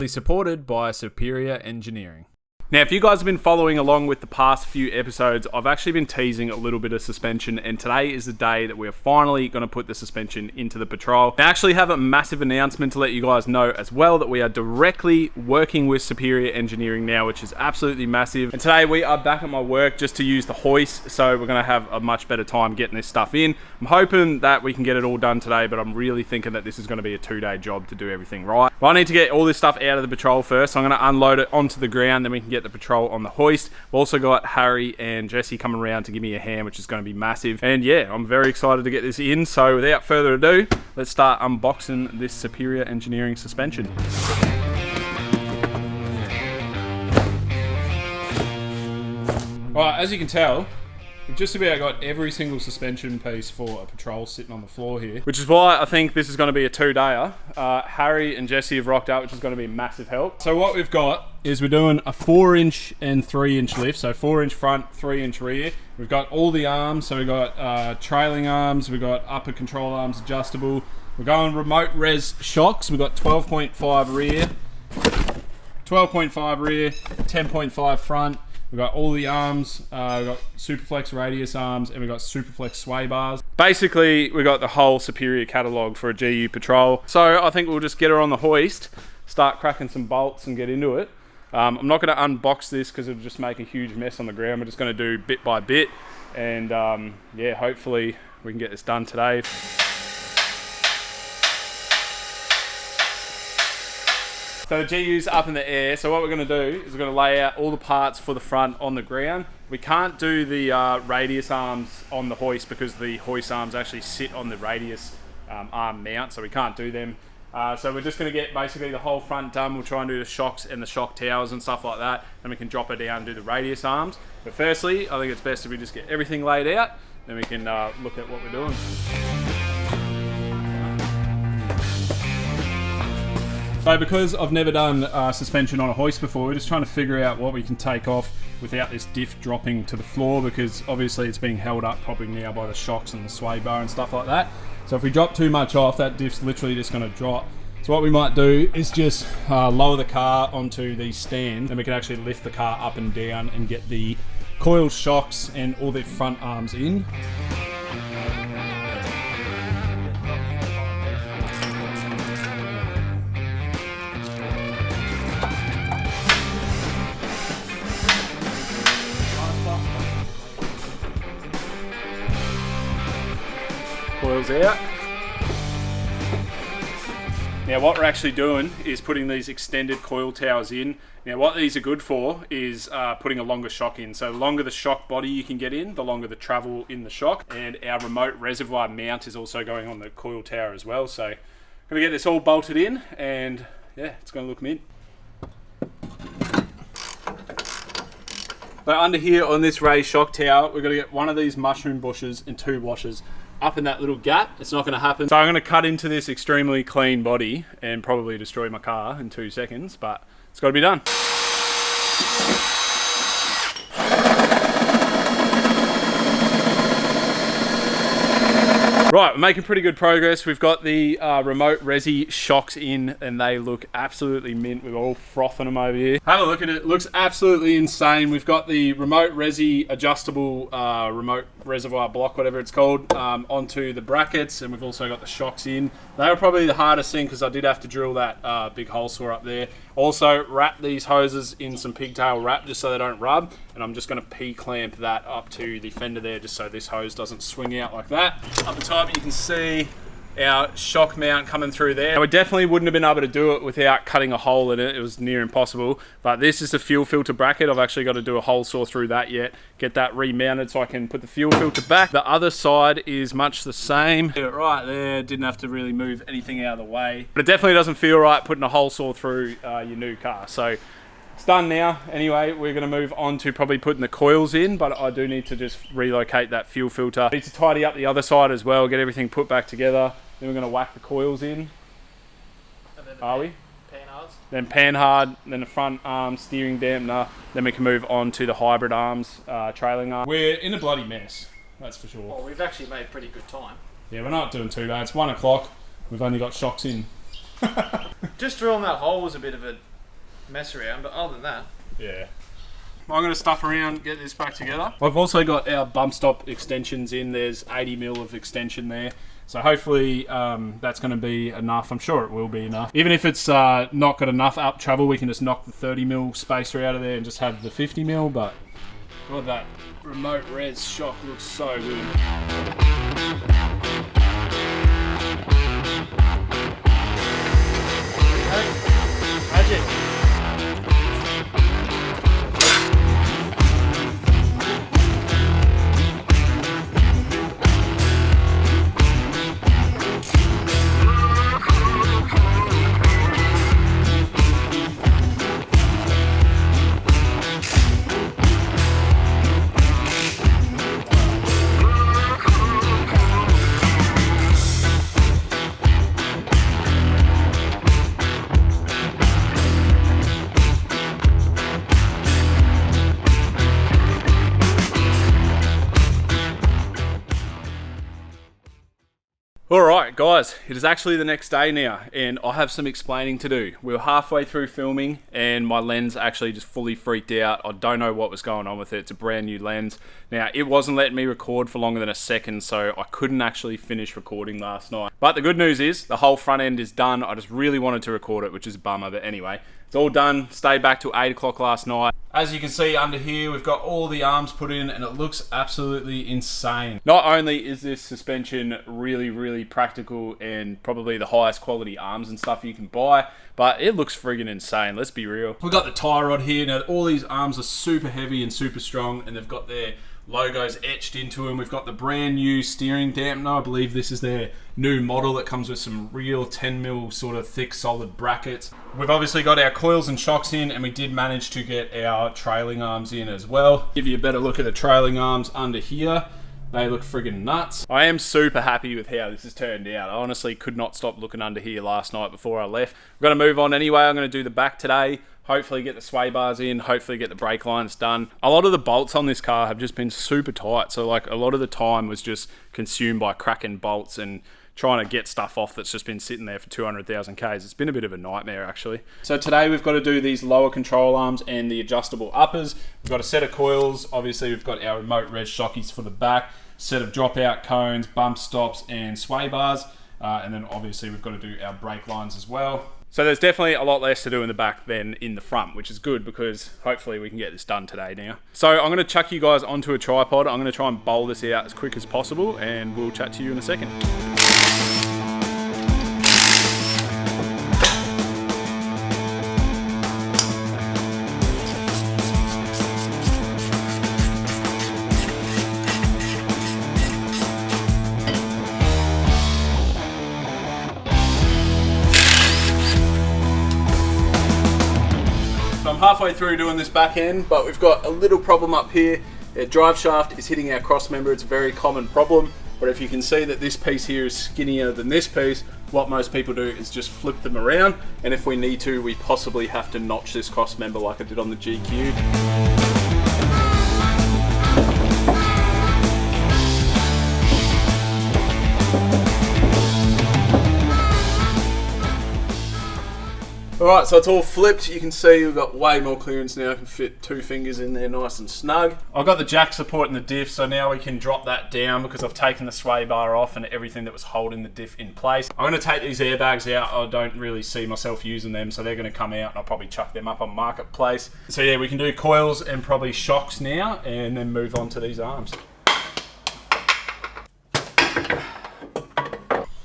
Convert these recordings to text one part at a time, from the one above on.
proudly supported by Superior Engineering. Now, if you guys have been following along with the past few episodes, I've actually been teasing a little bit of suspension, and today is the day that we're finally going to put the suspension into the Patrol. I actually have a massive announcement to let you guys know as well, that we are directly working with Superior Engineering now, which is absolutely massive. And today we are back at my work just to use the hoist, so we're going to have a much better time getting this stuff in. I'm hoping that we can get it all done today, but I'm really thinking that this is going to be a 2-day job to do everything right. But I need to get all this stuff out of the Patrol first. So I'm going to unload it onto the ground, then we can get the Patrol on the hoist. We've also got Harry and Jesse coming around to give me a hand, which is going to be massive. And yeah, I'm very excited to get this in. So without further ado, let's start unboxing this Superior Engineering suspension. Right, as you can tell, we've just about got every single suspension piece for a Patrol sitting on the floor here, which is why I think this is going to be a 2-dayer. Harry and Jesse have rocked up, which is going to be a massive help. So what we've got is we're doing a 4-inch and 3-inch lift, so 4-inch front, 3-inch rear. We've got all the arms, so we've got trailing arms, we've got upper control arms adjustable. We're going remote res shocks. We've got 12.5 rear, 12.5 rear, 10.5 front. We've got all the arms, we've got Superflex radius arms, and we've got Superflex sway bars. Basically, we've got the whole Superior catalogue for a GU Patrol. So I think we'll just get her on the hoist, start cracking some bolts and get into it. I'm not going to unbox this because it'll just make a huge mess on the ground. We're just going to do bit by bit. And yeah, hopefully we can get this done today. So the GU's up in the air, so what we're going to do is we're going to lay out all the parts for the front on the ground. We can't do the radius arms on the hoist because the hoist arms actually sit on the radius arm mount, so we can't do them. So we're just going to get basically the whole front done. We'll try and do the shocks and the shock towers and stuff like that, and we can drop it down and do the radius arms. But firstly, I think it's best if we just get everything laid out, then we can look at what we're doing. So because I've never done suspension on a hoist before, we're just trying to figure out what we can take off without this diff dropping to the floor, because obviously it's being held up probably now by the shocks and the sway bar and stuff like that. So if we drop too much off, that diff's literally just going to drop. So what we might do is just lower the car onto these stands, and we can actually lift the car up and down and get the Coils shocks and all the front arms in. Coils out. Now what we're actually doing is putting these extended coil towers in. Now what these are good for is putting a longer shock in. So the longer the shock body you can get in, the longer the travel in the shock. And our remote reservoir mount is also going on the coil tower as well. So I'm going to get this all bolted in, and yeah, it's going to look mint. So under here on this raised shock tower, we're going to get one of these mushroom bushes and 2 washers up in that little gap. It's not going to happen. So I'm going to cut into this extremely clean body and probably destroy my car in 2 seconds, but it's got to be done. Right, we're making pretty good progress. We've got the remote resi shocks in, and they look absolutely mint. We're all frothing them over here. Have a look at it. It looks absolutely insane. We've got the remote resi adjustable remote reservoir block, whatever it's called, onto the brackets, and we've also got the shocks in. They were probably the hardest thing because I did have to drill that big hole saw up there. Also, wrap these hoses in some pigtail wrap just so they don't rub, and I'm just going to P-clamp that up to the fender there just so this hose doesn't swing out like that. Up the top you can see our shock mount coming through there. Now, we definitely wouldn't have been able to do it without cutting a hole in it. It was near impossible, but this is the fuel filter bracket. I've actually got to do a hole saw through that yet, get that remounted so I can put the fuel filter back. The other side is much the same. Get it right there, didn't have to really move anything out of the way, but it definitely doesn't feel right putting a hole saw through your new car. So it's done now. Anyway, we're going to move on to probably putting the coils in, but I do need to just relocate that fuel filter. I need to tidy up the other side as well, get everything put back together. Then we're going to whack the coils in. And then Are we? Panhards. Then panhard, then the front arm steering dampener. Then we can move on to the hybrid arms, trailing arm. We're in a bloody mess, that's for sure. Well, we've actually made pretty good time. Yeah, we're not doing too bad. It's 1 o'clock. We've only got shocks in. Just drilling that hole was a bit of a mess around, but other than that, yeah. I'm going to stuff around, get this back together. I've also got our bump stop extensions in. There's 80mm of extension there. So hopefully that's going to be enough. I'm sure it will be enough. Even if it's not got enough up travel, we can just knock the 30mm spacer out of there and just have the 50mm. But God, that remote res shock looks so good. magic. Alright guys, it is actually the next day now and I have some explaining to do. We were halfway through filming and my lens actually just fully freaked out. I don't know what was going on with it. It's a brand new lens. Now it wasn't letting me record for longer than a second, so I couldn't actually finish recording last night. But the good news is the whole front end is done. I just really wanted to record it, which is a bummer, but anyway. It's all done, stayed back till 8 o'clock last night. As you can see under here, we've got all the arms put in and it looks absolutely insane. Not only is this suspension really, really practical and probably the highest quality arms and stuff you can buy, but it looks friggin' insane, let's be real. We've got the tie rod here. Now all these arms are super heavy and super strong and they've got their logos etched into them. We've got the brand new steering dampener. I believe this is their new model that comes with some real 10mm sort of thick solid brackets. We've obviously got our coils and shocks in and we did manage to get our trailing arms in as well. Give you a better look at the trailing arms under here. They look friggin' nuts. I am super happy with how this has turned out. I honestly could not stop looking under here last night before I left. We're gonna move on anyway. I'm gonna do the back today. Hopefully get the sway bars in, hopefully get the brake lines done. A lot of the bolts on this car have just been super tight. So like a lot of the time was just consumed by cracking bolts and trying to get stuff off that's just been sitting there for 200,000 Ks. It's been a bit of a nightmare actually. So today we've got to do these lower control arms and the adjustable uppers. We've got a set of coils. Obviously we've got our remote res shockies for the back, set of dropout cones, bump stops and sway bars. And then obviously we've got to do our brake lines as well. So there's definitely a lot less to do in the back than in the front, which is good because hopefully we can get this done today now. So I'm going to chuck you guys onto a tripod. I'm going to try and bowl this out as quick as possible and we'll chat to you in a second. Halfway through doing this back end, but we've got a little problem up here. Our drive shaft is hitting our cross member. It's a very common problem, but if you can see that this piece here is skinnier than this piece, what most people do is just flip them around, and if we need to, we possibly have to notch this cross member like I did on the GQ. Alright, so it's all flipped. You can see we've got way more clearance now. I can fit 2 fingers in there nice and snug. I've got the jack support in the diff, so now we can drop that down because I've taken the sway bar off and everything that was holding the diff in place. I'm going to take these airbags out. I don't really see myself using them, so they're going to come out and I'll probably chuck them up on Marketplace. So yeah, we can do coils and probably shocks now and then move on to these arms.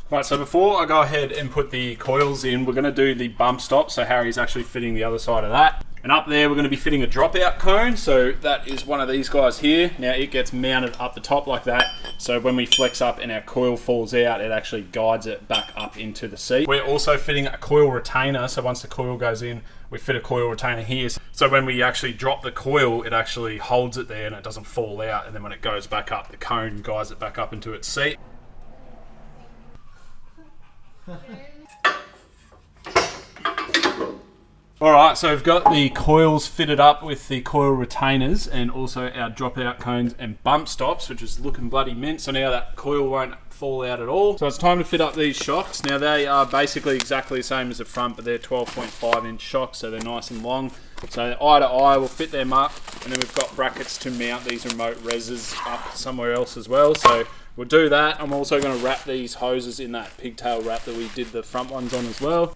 Right, so before I go ahead and put the coils in, we're going to do the bump stop. So Harry's actually fitting the other side of that. And up there, we're going to be fitting a dropout cone. So that is one of these guys here. Now it gets mounted up the top like that. So when we flex up and our coil falls out, it actually guides it back up into the seat. We're also fitting a coil retainer. So once the coil goes in, we fit a coil retainer here. So when we actually drop the coil, it actually holds it there and it doesn't fall out. And then when it goes back up, the cone guides it back up into its seat. Alright, so we've got the coils fitted up with the coil retainers and also our dropout cones and bump stops, which is looking bloody mint. So now that coil won't fall out at all. So it's time to fit up these shocks. Now they are basically exactly the same as the front, but they're 12.5 inch shocks, so they're nice and long. So eye to eye, we'll fit them up, and then we've got brackets to mount these remote reses up somewhere else as well. So we'll do that. I'm also going to wrap these hoses in that pigtail wrap that we did the front ones on as well.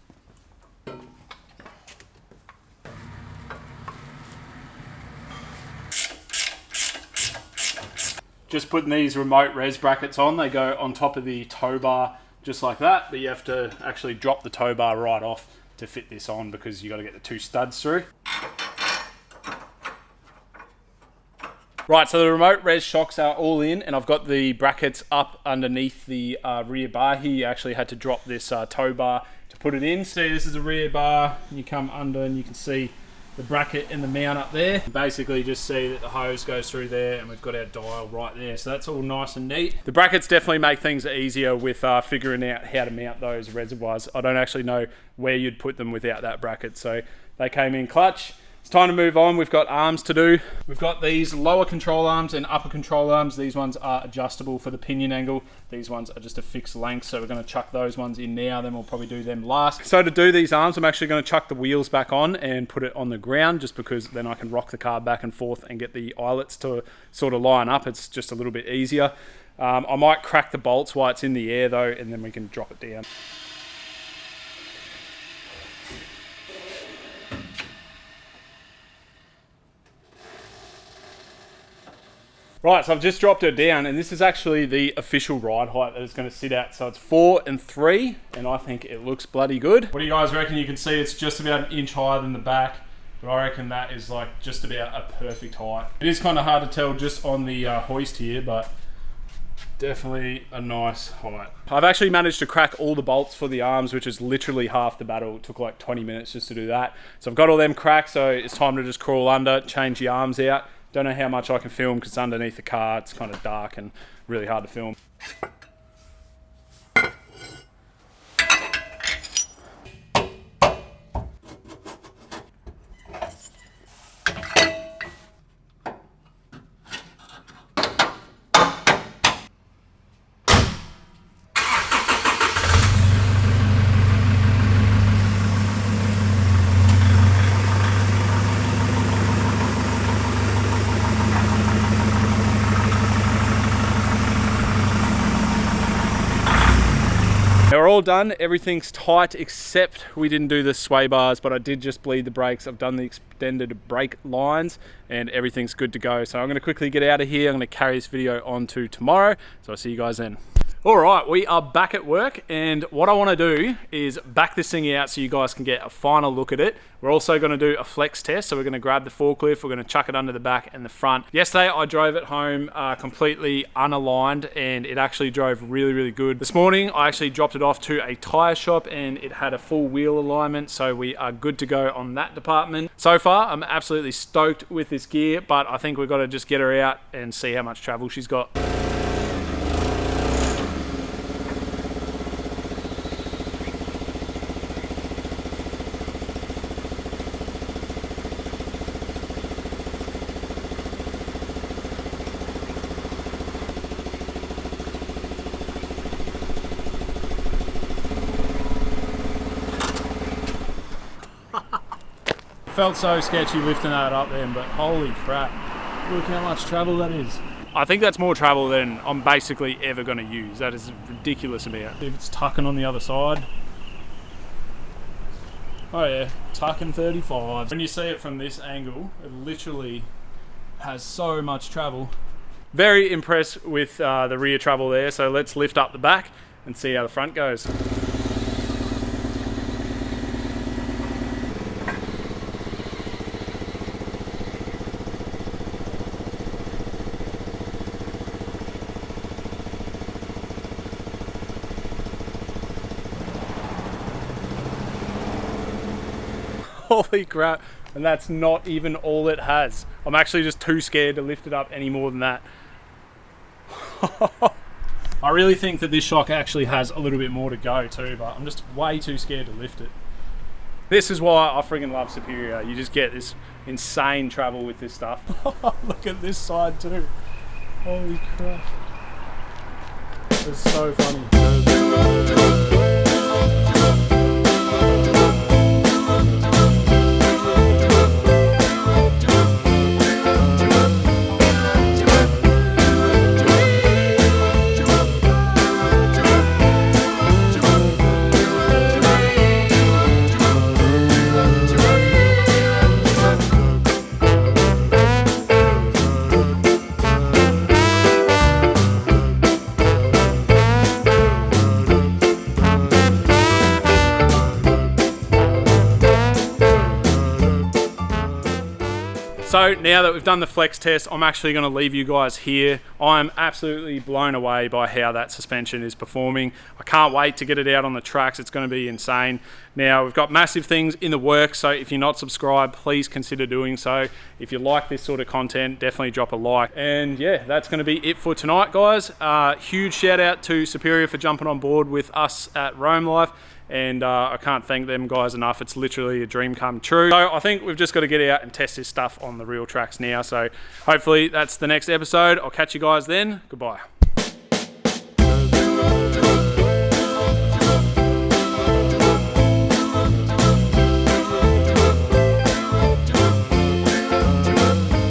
Just putting these remote res brackets on, they go on top of the tow bar just like that, but you have to actually drop the tow bar right off to fit this on because you got to get the 2 studs through. Right, so the remote res shocks are all in, and I've got the brackets up underneath the rear bar here. You actually had to drop this tow bar to put it in. See, this is a rear bar, and you come under and you can see the bracket and the mount up there. Basically just see that the hose goes through there, and we've got our dial right there, so that's all nice and neat. The brackets definitely make things easier with figuring out how to mount those reservoirs. I don't actually know where you'd put them without that bracket, so they came in clutch. It's time to move on. We've got arms to do. We've got these lower control arms and upper control arms. These ones are adjustable for the pinion angle. These ones are just a fixed length, so we're going to chuck those ones in now, then we'll probably do them last. So to do these arms, I'm actually going to chuck the wheels back on and put it on the ground, just because then I can rock the car back and forth and get the eyelets to sort of line up. It's just a little bit easier. I might crack the bolts while it's in the air though, and then we can drop it down. Right, so I've just dropped her down, and this is actually the official ride height that it's going to sit at. So it's 4 and 3, and I think it looks bloody good. What do you guys reckon? You can see it's just about an inch higher than the back, but I reckon that is like just about a perfect height. It is kind of hard to tell just on the hoist here, but definitely a nice height. I've actually managed to crack all the bolts for the arms, which is literally half the battle. It took like 20 minutes just to do that. So I've got all them cracked, so it's time to just crawl under, change the arms out. Don't know how much I can film because underneath the car it's kind of dark and really hard to film. We're all done, everything's tight except we didn't do the sway bars, but I did just bleed the brakes. I've done the extended brake lines and everything's good to go. So I'm going to quickly get out of here. I'm going to carry this video on to tomorrow. So I'll see you guys then. All right, we are back at work, and what I want to do is back this thing out so you guys can get a final look at it. We're also going to do a flex test, so we're going to grab the forklift, we're going to chuck it under the back and the front. Yesterday I drove it home completely unaligned, and it actually drove really, really good. This morning I actually dropped it off to a tyre shop and it had a full wheel alignment, so we are good to go on that department. So far I'm absolutely stoked with this gear, but I think we've got to just get her out and see how much travel she's got. Felt so sketchy lifting that up then, but holy crap, look how much travel that is. I think that's more travel than I'm basically ever going to use. That is a ridiculous amount. If it's tucking on the other side. Oh yeah, tucking 35. When you see it from this angle, it literally has so much travel. Very impressed with the rear travel there, so let's lift up the back and see how the front goes. Holy crap, and that's not even all it has. I'm actually just too scared to lift it up any more than that. I really think that this shock actually has a little bit more to go too, but I'm just way too scared to lift it. This is why I friggin' love Superior. You just get this insane travel with this stuff. Look at this side too. Holy crap. It's so funny. So now that we've done the flex test, I'm actually going to leave you guys here. I'm absolutely blown away by how that suspension is performing. I can't wait to get it out on the tracks. It's going to be insane. Now, we've got massive things in the works, so if you're not subscribed, please consider doing so. If you like this sort of content, definitely drop a like. And yeah, that's going to be it for tonight, guys. Huge shout out to Superior for jumping on board with us at Roam Life. And I can't thank them guys enough. It's literally a dream come true. So I think we've just got to get out and test this stuff on the real tracks now. So hopefully that's the next episode. I'll catch you guys then. Goodbye.